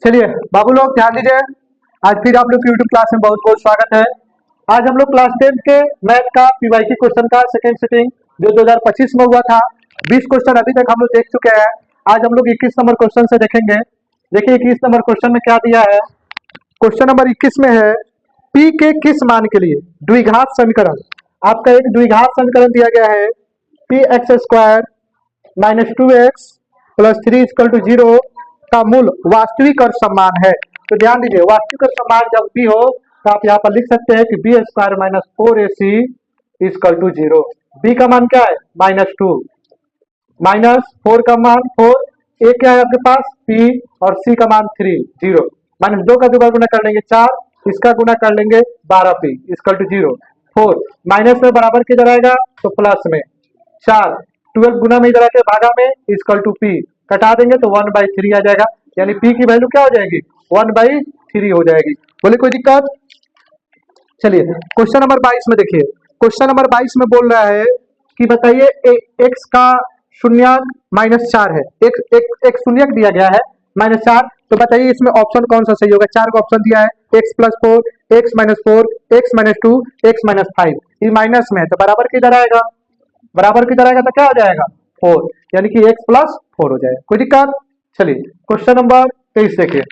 चलिए बाबू लोग ध्यान दीजिए। आज फिर आप लोग की यूट्यूब क्लास में बहुत बहुत स्वागत है। आज हम लोग क्लास 10 के मैथ का पीवाईक्यू क्वेश्चन का सेकंड सिटिंग जो 2025 में हुआ था 20 क्वेश्चन अभी तक हम लोग देख चुके हैं। आज हम लोग 21 नंबर क्वेश्चन से देखेंगे। देखिए 21 नंबर क्वेश्चन में क्या दिया है। क्वेश्चन नंबर 21 में है पी के किस मान के लिए द्विघात समीकरण। आपका एक द्विघात समीकरण दिया गया है P x square minus 2x plus 3 equal to 0 का मूल वास्तविक और सम्मान है। तो ध्यान दीजिए वास्तविक और सम्मान जब भी हो तो आप यहाँ पर लिख सकते हैं कि B square minus 4ac equal to 0। B का मान क्या है -2, माइनस 4 का मान 4, ए क्या है आपके पास p और c का मान 3 0, -2 का दोबारा गुना कर लेंगे 4, इसका गुना कर लेंगे 12p इक्वल टू 0। 4 माइनस में बराबर किधर आएगा तो प्लस में 4, 12 गुना में इधर आके भागा में इक्वल टू p कटा देंगे तो 1/3 आ जाएगा, यानी p की वैल्यू क्या हो जाएगी 1/3 हो जाएगी। बोले कोई दिक्कत। चलिए क्वेश्चन नंबर 22 में देखिए। क्वेश्चन नंबर 22 में बोल रहा है कि बताइए x का शून्यक -4 है, एक शून्यक दिया गया है -4। तो बताइए इसमें ऑप्शन कौन सा सही होगा। 4 का ऑप्शन दिया है x + 4, x - 4, x - 2, x - 5। ये माइनस में है तो बराबर किधर आएगा, बराबर किधर आएगा तो क्या हो जाएगा 4, यानी कि x + 4 हो जाएगा। कोई दिक्कत। चलिए क्वेश्चन नंबर 23 देखिए।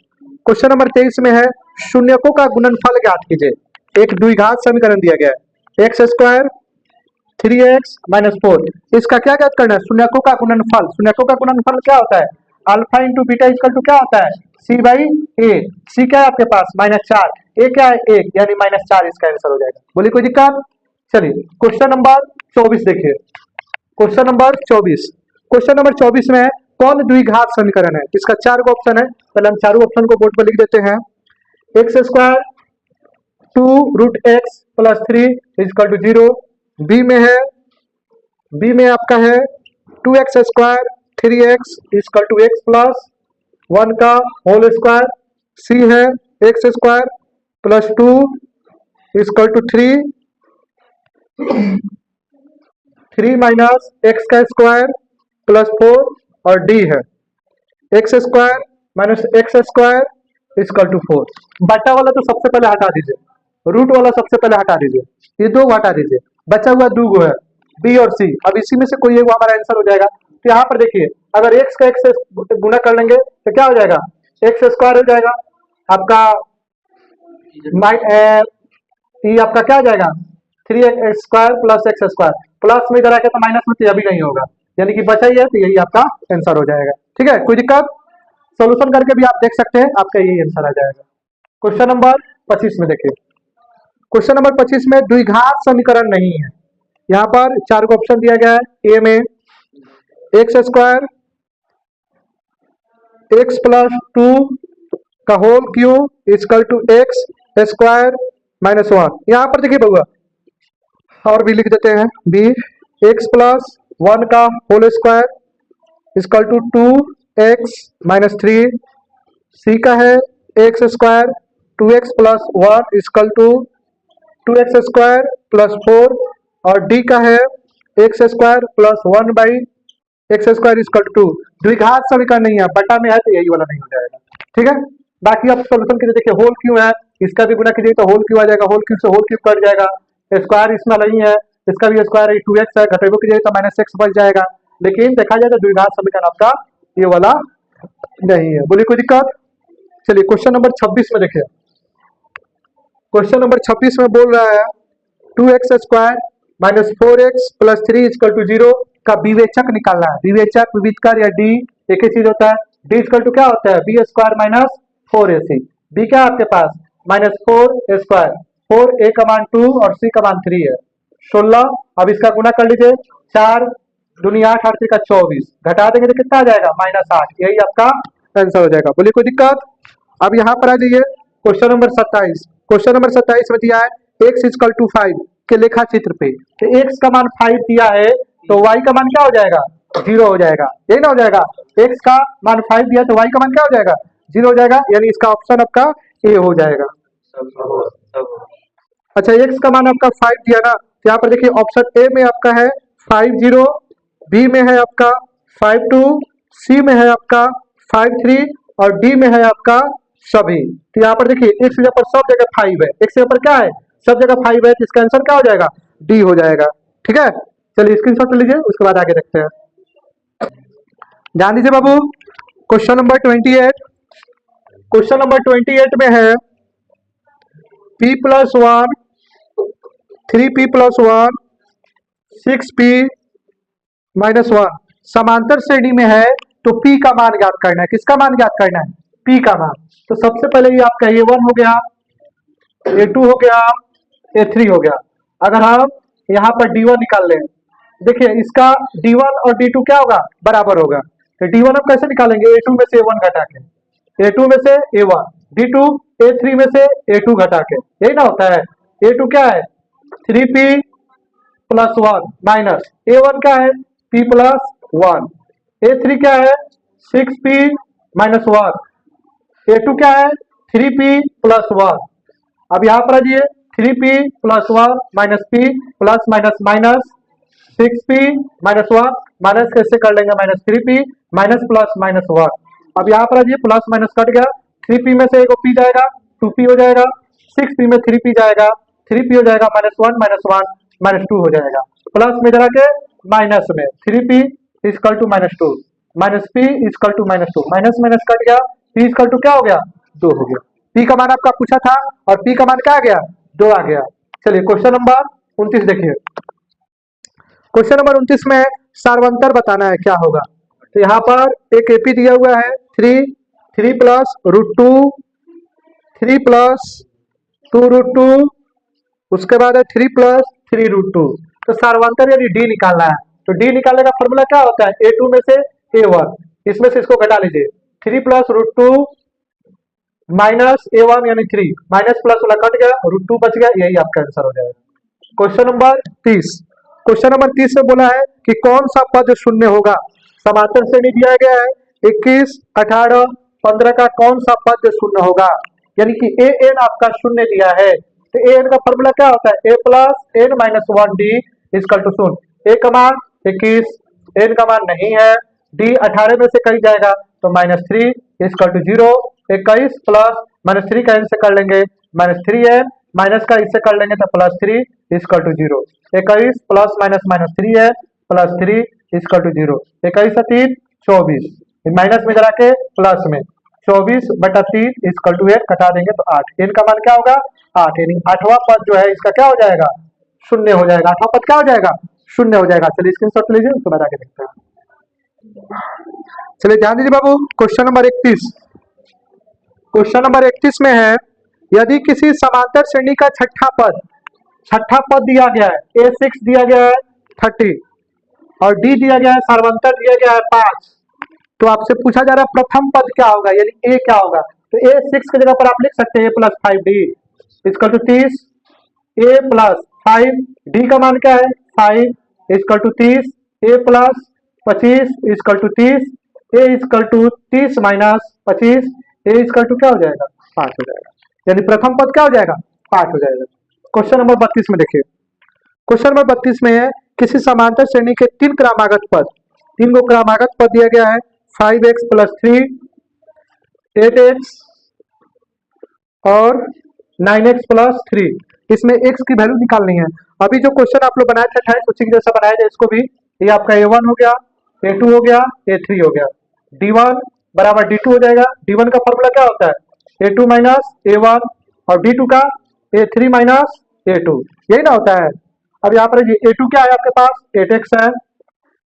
क्वेश्चन नंबर 23 में है शून्यकों का गुणनफल ज्ञात कीजिए। एक द्विघात समीकरण दिया गया है x स्क्वायर 3x - 4। इसका क्या ज्ञात करना है शून्यकों का गुणनफल। शून्यकों का गुणनफल क्या होता है alpha into beta equal to क्या होता है c/a। c क्या है आपके पास -4, a क्या है 1, यानी -4 इसका आंसर हो जाएगा। बोलिए कोई दिक्कत। चलिए क्वेश्चन नंबर 24 देखिए। Question number 24। क्वेश्चन नंबर 24 में कौन द्विघात समीकरण है। इसका 4 का ऑप्शन है, पहले हम चारों ऑप्शन को बोर्ड पर लिख देते हैं। X square 2√x + 3 equal to 0। B में है, बी में आपका है 2x square 3x equal to x + 1 का होल स्क्वायर। सी है x square + 2 equal to 3 minus x का स्क्वायर + 4 और डी है x square minus x square equal to 4। बटा वाला तो सबसे पहले हटा दीजिए, रूट वाला सबसे पहले हटा दीजिए, ये दो हटा दीजिए, बचा हुआ दो गो है बी और सी। अब इसी में से कोई एक हमारा आंसर हो जाएगा। तो यहाँ पर देखिए अगर एक्स का एक्स से गुना कर लेंगे तो क्या हो जाएगा एक्स स्क्वायर हो जाएगा आपका, ये आपका क्या हो जाएगा 3x square + x square, plus में इधर आके तो माइनस में तो अभी नहीं होगा, यानी कि बचा ही है तो यही आपका आंसर हो जाएगा। ठीक है कोई दिक्कत। सॉल्यूशन करके भी आप देख सकते हैं, आपका यही आंसर आ जाएगा। क्वेश्चन नंबर 25 में देखिए। क्वेश्चन नंबर 25 में द्विघात समीकरण नहीं है। यहाँ पर 4 को ऑप्शन दिया गया है। ए में एक्स स्क्वायर x + 2 का whole cube equal to x square -1। यहाँ पर देखिए बउआ और भी लिख देते हैं बी x + 1 का whole square equal to 2x - 3। C का है x square 2x + 1 equal to 2x square + 4 और डी का है x square + 1/x square equal to 2। द्विघात समीकरण नहीं है, बटा में है तो यही वाला नहीं हो जाएगा। ठीक है बाकी आप सोल्यूशन कीजिए। देखिए होल क्यों है, इसका भी गुना कीजिए तो होल क्यों आ जाएगा, होल क्यों से होल क्यों कट जाएगा, स्क्वायर इसमें नहीं है, इसका भी स्क्वायर 2x है, घटेबो कीजिए तो -x बच जाएगा। लेकिन देखा जाए तो द्विघात समीकरण आपका ये वाला नहीं है। बोलिए कोई दिक्कत। चलिए क्वेश्चन नंबर 26 में देखिए। क्वेश्चन नंबर 26 में बोल रहा है 2x square -4x + 3 equal to 0 का विवेचक निकालना है। विवेचक विविधकर या डी एक ही चीज होता है। डी इक्वल टू क्या होता है b स्क्वायर - 4ac। बी क्या है आपके पास -4 स्क्वायर, 4 a का मान 2 और c का मान 3 है 16। अब इसका गुना कर लीजिए 4 दूनी 8, 8 का 24, घटा देंगे तो कितना आ जाएगा -8, यही आपका आंसर हो जाएगा। बोलिए कोई दिक्कत। अब यहाँ पर आ जाइए क्वेश्चन नंबर 27। क्वेश्चन नंबर 27 में दिया है x इक्वल टू 5 के लेखा चित्र पे। तो x का मान 5 दिया है तो y का मान क्या हो जाएगा 0 हो जाएगा, यही ना हो जाएगा। x का मान 5 दिया तो y का मान क्या हो जाएगा 0 हो जाएगा, यानी इसका ऑप्शन आपका ए हो जाएगा। अच्छा x का मान आपका 5 दिया ना, तो यहाँ पर देखिए ऑप्शन ए में आपका है 5 0, बी में है आपका 5 2, सी में है आपका 5 3 और डी में है आपका सभी। तो यहाँ पर देखिए एक जगह पर सब जगह 5 है, एक जगह पर क्या है सब जगह 5 है, तो इसका आंसर क्या हो जाएगा डी हो जाएगा। ठीक है, चलिए स्क्रीनशॉट लीजिए, उसके बाद आगे देखते हैं। ध्यान दीजिए बाबू, क्वेश्चन नंबर 28। क्वेश्चन नंबर 28 में है p plus 1 3p plus 1 6p minus 1 समांतर श्रेणी में है, तो p का मान ज्ञात करना है। किसका मान ज्ञात करना है? p का मान। तो सबसे पहले ये आपका a1 हो गया, a2 हो गया, a3 हो गया। अगर हम यहाँ पर d1 निकाल लें, देखिए इसका d1 और d2 क्या होगा बराबर होगा। तो d1 हम कैसे निकालेंगे? a2 में से a1 घटा के, a2 में से a1, d2 a3 में से a2 घटा के, यही ना होता है। a2 क्या है 3p प्लस 1 माइनस a1 क्या है p प्लस 1, a3 क्या है 6p माइनस 1, a2 क्या है 3p प्लस 1। अब यहाँ पर आइए 3p plus 1 minus p plus minus minus 6p minus 1 minus कैसे कर लेंगे minus 3p minus plus minus 1। अब यहाँ पर आइए प्लस माइनस कट गया, 3p में से एक p जाएगा 2p हो जाएगा, 6p में 3p जाएगा 3p हो जाएगा, माइनस 1 माइनस 2 हो जाएगा, प्लस में जरा के माइनस में 3p equal to minus 2 minus p is equal to minus 2, minus minus cut गया, p इजकल टू क्या हो गया 2 हो गया। p का मान आपका पूछा था और p का मान क्या आ गया 2 आ गया। चलिए क्वेश्चन नंबर 29 देखिए। क्वेश्चन नंबर 29 में सार्वंतर बताना है क्या होगा। तो यहाँ पर एक एपी दिया हुआ है 3 प्लस रूट 2 3 प्लस 2 रूट 2, उसके बाद है 3 प्लस 3 रूट 2। तो सार्वंतर यानी डी निकालना है। तो डी निकालने का फॉर्मूला क्या होता है a2 में से a1, इसमें से इसको घटा लीजिए 3 प्लस रूट 2 माइनस a1 यानी 3, माइनस प्लस वाला कट गया रूट 2 बच गया, यही आपका आंसर हो जाएगा। Question number 30। क्वेश्चन नंबर 30 में बोला है कि कौन सा पद शून्य होगा। समांतर श्रेणी दिया गया है 21 18 15 का कौन सा पद शून्य होगा, यानी कि ए एन आपका शून्य दिया है। तो ए एन का फॉर्मूला क्या होता है a plus N minus 1 D equal to शून्य। ए का मान 21, एन का मान नहीं है, डी 18 में से कहीं जाएगा तो minus 3 equal to 0, 21 plus minus 3 का एन से कर लेंगे माइनस 3n, माइनस का इससे कर लेंगे तो plus 3 equal to 0, 21 plus minus minus 3n plus 3 equal to 0, 21 से 3 24, माइनस में जरा के प्लस में 24 बटा 3 इजकल टू 8 कटा देंगे तो 8, एन का मान क्या होगा 8, यानी 8वां पद जो है इसका क्या हो जाएगा शून्य हो जाएगा। 8वां पद क्या हो जाएगा शून्य हो जाएगा। चलिए स्क्रीनशॉट लीजिए, उसके बाद आगे देखते हैं। चलिए ध्यान दीजिए बाबू, क्वेश्चन नंबर 31। क्वेश्चन नंबर 31 में है यदि किसी समांतर श्रेणी का छठा पद दिया गया है a6 दिया गया है 30 और d दिया गया है सार्वंतर दिया गया है 5, तो आपसे पूछा जा रहा है प्रथम पद क्या होगा यानी a क्या होगा। तो a6 की जगह पर आप लिख सकते हैं a plus 5d equal to 30, a plus 5 d का मान क्या है 5 equal to 30, a plus 25 equal to 30, a equal to 30 minus 25, a equal to क्या हो जाएगा 5 हो जाएगा, यानी प्रथम पद क्या हो जाएगा 5 हो जाएगा। क्वेश्चन नंबर 32 में देखिए। क्वेश्चन नंबर 32 में है किसी समांतर श्रेणी के 3 क्रमागत पद, 3 को क्रमागत पद दिया गया है 5x प्लस 3, 8x और 9x प्लस 3, इसमें x की वैल्यू निकालनी है। अभी जो क्वेश्चन आप लोग बनाए थे 28 उसी की जैसा बनाया जाए इसको भी। ये आपका a1 हो गया, a2 हो गया, a3 हो गया, d1 बराबर d2 हो जाएगा। d1 का फॉर्मूला क्या होता है a2 माइनस a1 और d2 का a3 माइनस a2, यही ना होता है। अब यहाँ पर a2 क्या है आपके पास 8x है,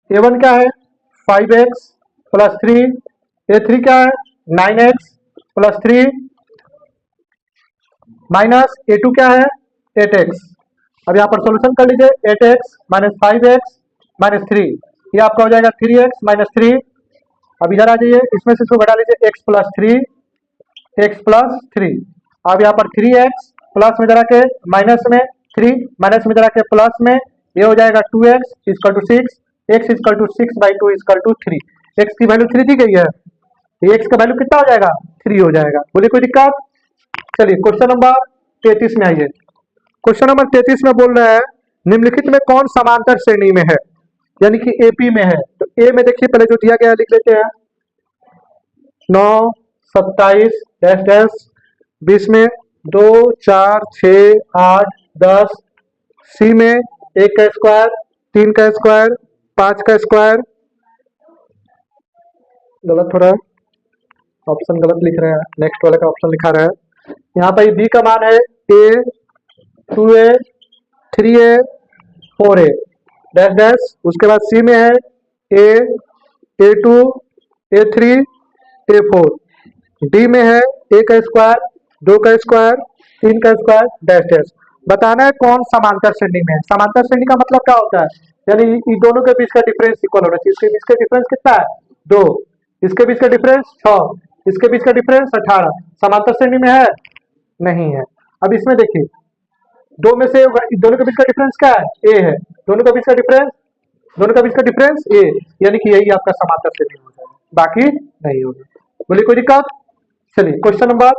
a1 क्या है 5x प्लस 3, a3 क्या है 9x प्लस 3 माइनस a2 क्या है 8x। अब यहाँ पर सोल्यूशन कर लीजिए 8x माइनस 5x माइनस 3, ये आपका हो जाएगा 3x माइनस 3। अब इधर आ जाइए, इसमें से इसको घटा लीजिए x प्लस 3, x प्लस 3। अब यहाँ पर 3x प्लस में जरा के माइनस में 3 माइनस में जरा के प्लस में, ये हो जाएगा 2x equal to 6, x equal to 6 by 2 equal to 3, x की वैल्यू 3 दी गई है, ये x का वैल्यू कितना हो जाएगा 3 हो जाएगा। बोलिए कोई दिक्कत। चलिए क्वेश्चन नंबर 33 में आइए। क्वेश्चन नंबर 33 में बोल रहा है निम्नलिखित में कौन समांतर श्रेणी में है, यानी कि एपी में है। तो ए में देखिए पहले जो दिया गया है लिख लेते हैं 9 27 डैश डैश, 20 में 2 4 6 8 10, सी में 1 का स्क्वायर, 3 का स्क्वायर, 5 का स्क्वायर, गलत हो रहा है, ऑप्शन गलत लिख रहे हैं, नेक्स्ट वाले का ऑप्शन लिखा रहा है। यहाँ पर बी का मान है ए, 2a, 3a, 4a dash dash. उसके बाद सी में है ए, a2, a3, a4। डी में है ए का स्क्वायर, 2 का स्क्वायर, 3 का स्क्वायर डैश डैश। बताना है कौन समांतर श्रेणी में है। समांतर श्रेणी का मतलब क्या होता है, यानी इन दोनों के बीच का डिफरेंस इक्वल होना चाहिए। इसके बीच का डिफरेंस कितना है 2, इसके बीच का डिफरेंस 6, इसके बीच का डिफरेंस 18। समांतर श्रेणी में है नहीं है। अब इसमें देखिए दो में से दोनों के बीच का डिफरेंस क्या है ए है, दोनों के बीच का डिफरेंस ए, यानी कि यही आपका समांतर श्रेणी हो जाएगा, बाकी नहीं होगी। बोलिए कोई दिक्कत। चलिए क्वेश्चन नंबर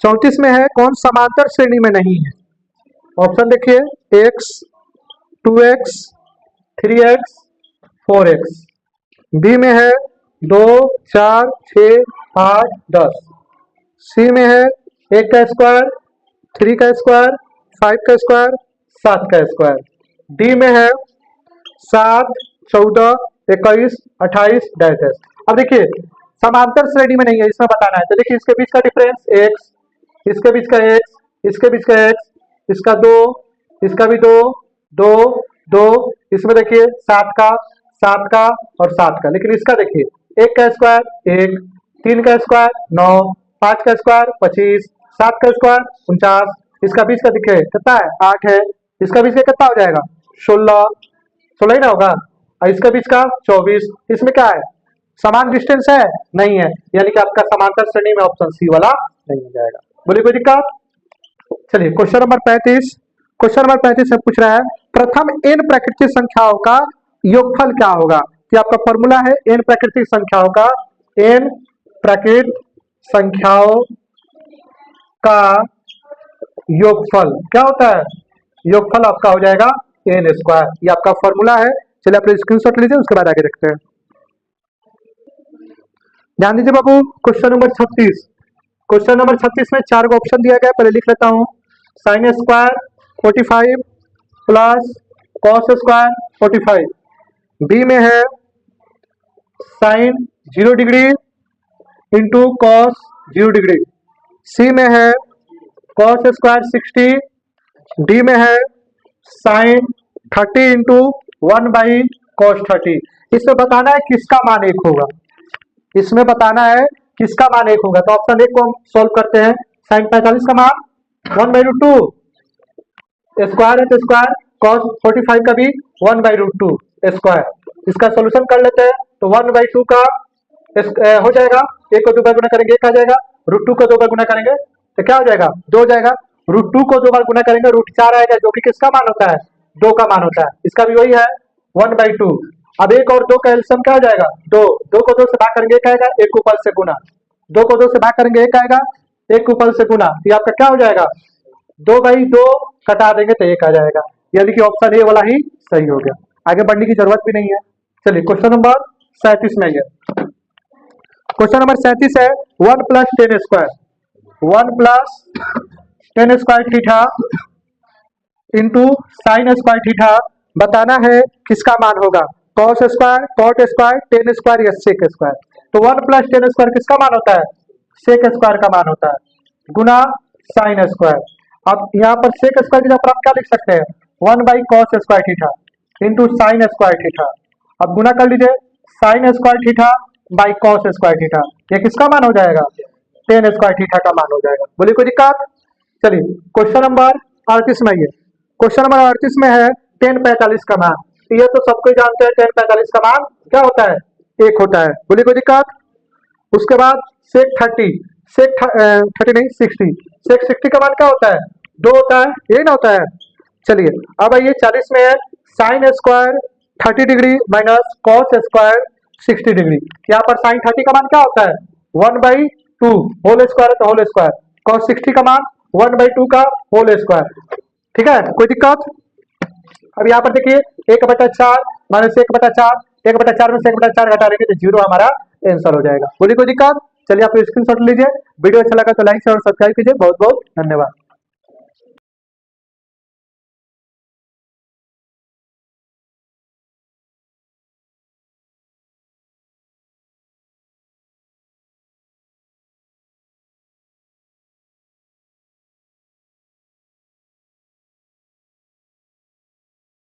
34 में है कौन समांतर श्रेणी में नहीं है। ऑप्शन देखिए x, 2x, 3x, 4x। B में है 2 4 6 8 10। सी में है 1 का स्क्वायर, 3 का स्क्वायर, 5 का स्क्वायर, 7 का स्क्वायर। डी में है 7 14 21 28 डैश डैश। अब देखिए समांतर श्रेणी में नहीं है, इसमें बताना है। तो देखिए इसके बीच का डिफरेंस x, इसके बीच का x, इसके बीच का x, इसका 2, इसका भी 2 2 2, इसमें देखिए 7 का और 7 का। लेकिन इसका देखिए 1 का स्क्वायर 1, 3 का स्क्वायर 9, 5 का स्क्वायर 25, 7 का स्क्वायर 49, इसका बीच का दिखे कितना है 8 है, इसका बीच का कितना हो जाएगा 16 ही ना होगा, और इसका बीच का 24। इसमें क्या है समान डिस्टेंस है नहीं है, यानी कि आपका समांतर श्रेणी में ऑप्शन सी वाला नहीं हो जाएगा। बोलिए कोई दिक्कत। चलिए क्वेश्चन नंबर 35 में पूछ रहा है प्रथम n प्राकृतिक संख्याओं का योगफल क्या होगा। कि आपका फॉर्मूला है n प्राकृतिक संख्याओं का, n प्राकृतिक संख्याओं का योगफल क्या होता है, योगफल आपका हो जाएगा n स्क्वायर। ये आपका फॉर्मूला है। चलिए आप स्क्रीनशॉट लीजिए, उसके बाद आगे देखते हैं। ध्यान दीजिए बाबू क्वेश्चन नंबर 36 में 4 ऑप्शन दिया गया, पहले लिख लेता हूं। Sine square 45 plus cos square 45। B में है sine 0 degree into cos 0 degree. C में है कॉस स्क्वायर 60। डी में है साइन 30 इंटू 1 बाई कॉस 30। इसमें बताना है किसका मान 1 होगा, इसमें बताना है किसका मान 1 होगा। तो ऑप्शन 1 को हम सोल्व करते हैं। साइन 45 का मान 1/√2, स्क्वायर है तो स्क्वायर, कॉस 45 का भी 1/√2 स्क्वायर। इसका सोल्यूशन कर लेते हैं तो 1/2 का हो जाएगा, 1 को 2 बार गुना करेंगे 1 आ जाएगा, √2 को 2 बार गुना करेंगे तो क्या हो जाएगा 2 हो जाएगा, √2 को 2 बार गुना करेंगे √4 आएगा, जो कि किसका मान होता है 2 का मान होता है। इसका भी वही है 1/2। अब 1 और 2 का एलसीएम क्या हो जाएगा 2, 2 को 2 से भाग करेंगे 1 आएगा, 1 को 5 से गुना, 2 को 2 से भाग करेंगे 1 आएगा, 1 को 5 से गुना, ये आपका क्या हो जाएगा 2/2 कटा देंगे तो 1 आ जाएगा, यानी कि ऑप्शन ए वाला ही सही हो गया। आगे बढ़ने की जरूरत भी नहीं है। चलिए क्वेश्चन नंबर 37 में है। क्वेश्चन नंबर 37 है 1 + 10 square, 1 + 10 square theta into sine square theta. बताना है किसका मान होगा, cos square, cot square, tan square या सेक स्क्वायर। तो 1 + 10 स्क्वायर किसका मान होता है सेक स्क्वायर का मान होता है गुना साइन स्क्वायर। अब यहाँ पर सेक स्क्वायर की जगह आप क्या लिख सकते हैं 1 by cos square theta into sine square theta. अब गुना कर लीजिए sign square theta by cos square theta, ये किसका मान हो जाएगा टेन स्क्वायर थीटा का मान हो जाएगा। बोलिए कोई दिक्कत। चलिए क्वेश्चन नंबर 38 में आइए। क्वेश्चन नंबर 38 में है tan 45 का मान। ये तो सबको जानते हैं tan 45 का मान क्या होता है 1 होता है। बोलिए कोई दिक्कत। उसके बाद सेक 30, सेक 30 नहीं 60, सेक 60 का मान क्या होता है 2 होता है, यही ना होता है। चलिए अब आइए 40 में है sine square 30 degree minus cos square 60 degree. यहाँ पर साइन 30 का मान क्या होता है 1/2 होल स्क्वायर है तो होल स्क्वायर, कॉस 60 का मान 1/2 का होल स्क्वायर। ठीक है कोई दिक्कत। अब यहाँ पर देखिए 1/4 माइनस 1/4, 1/4 में से 1/4 घटा देंगे तो 0 हमारा आंसर हो जाएगा। बोलिए कोई दिक्कत? चलिए आप स्क्रीनशॉट लीजिए। वीडियो अच्छा लगा तो लाइक शेयर और सब्सक्राइब कीजिए। बहुत बहुत धन्यवाद।